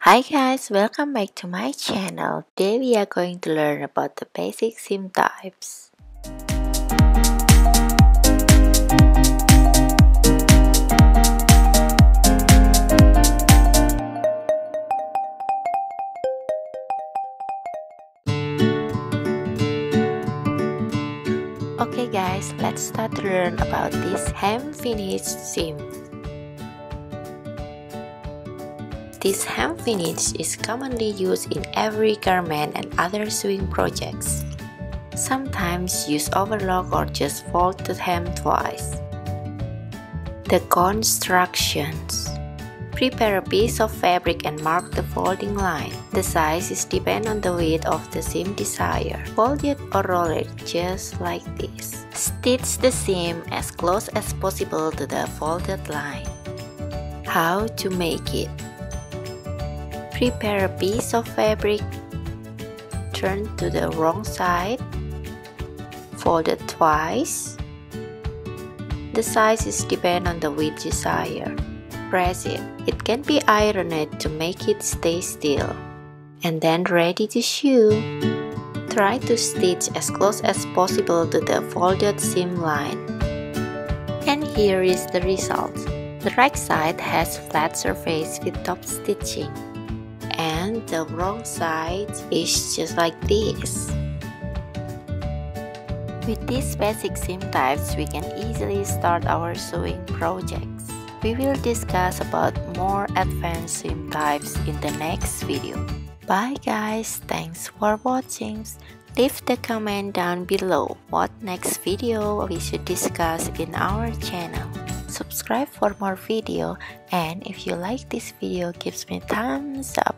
Hi guys, welcome back to my channel. Today we are going to learn about the basic seam types. Okay guys, let's start to learn about this hem finish seam. This hem finish is commonly used in every garment and other sewing projects. Sometimes use overlock or just fold the hem twice. The constructions. Prepare a piece of fabric and mark the folding line. The size is depend on the width of the seam desired. Fold it or roll it just like this. Stitch the seam as close as possible to the folded line. How to make it? Prepare a piece of fabric, turn to the wrong side, fold it twice. The size is depend on the width desired. Press it. It can be ironed to make it stay still. And then ready to sew. Try to stitch as close as possible to the folded seam line. And here is the result. The right side has flat surface with top stitching. And the wrong side is just like this. With these basic seam types, we can easily start our sewing projects. We will discuss about more advanced seam types in the next video. Bye guys, thanks for watching. Leave the comment down below what next video we should discuss in our channel. Subscribe for more video, and if you like this video, give me thumbs up.